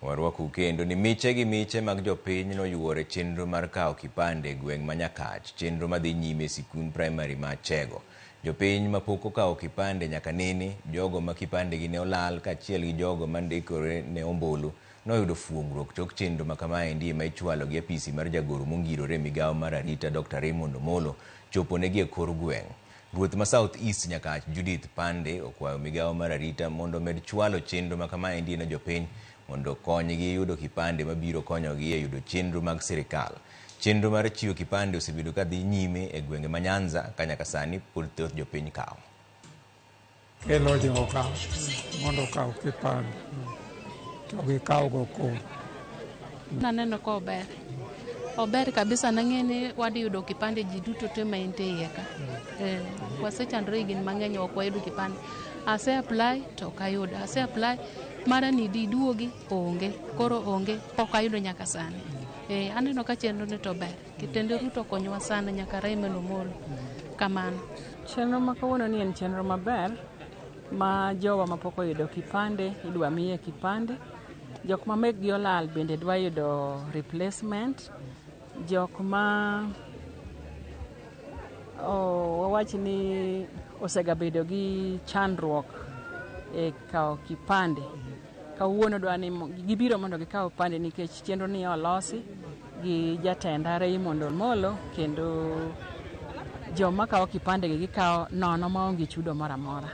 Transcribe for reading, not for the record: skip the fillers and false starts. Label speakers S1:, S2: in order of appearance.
S1: Warwaku kendo ni miche gi miche mag jopiny noyuore chenro mar kawo kipande gweng' ma Nyakach, chenro madhi nyime sikund primary ma Chego. Jopiny mapok okawo kipande nyaka nene, jogo ma kipande gi ne olal kaachiel gi jogo mandikore ne ombulu noyudo fuong'ruok tok chenro ma kamaendi ma ichwalo gi apisi mar jagoro mongirore migawo mar arita Dr. Raymond Omolo chopo negi e kor gweng'. Ruoth ma South East Nyakach Judith Pande okwayo migawo mar arita mondo med chwalo chenro ma kamaendi ne jopiny mondo konygi yudo kipande mabiro konyogi e yudo chenro mag sirikal. Chenro mar chiwo kipande osebedo ka dhi nyime e gwenge ma Nyanza ka nyaka sani pod thoth jopiny kawo.
S2: Kelo joka mondo kawo kipande to gikawo go koro.
S3: Naneno ko ober kabisa nang'eni wadi yudo kipande ji duto te mainte iye ka. Wasechandre higni mang'eny ok wayudo kipande. Ase apply to ok ayudo. Ase apply mara ni diduogi onge, koro onge, pok ayudo nyaka sani. Aneno ka chenro ne to ber. Kitende Ruto konyowa sana nyaka Raymond Omolo. Kamano.
S4: Chenro ma kawuono ni en chenro maber ma jowa mapok oyudo kipande idwa miye kipande. Jok ma mekgi olal bende dwa yudo replacement. Jok ma wawach ni osegabedo gi chandruok e kawo kipande. Kawuono dwa ni gibiro mondo gikaw kipande nikech chenro ni olosi gi jatenda Raymond Omolo kendo joma kawo kipande gi gikawo nono maonge chudo moro amora.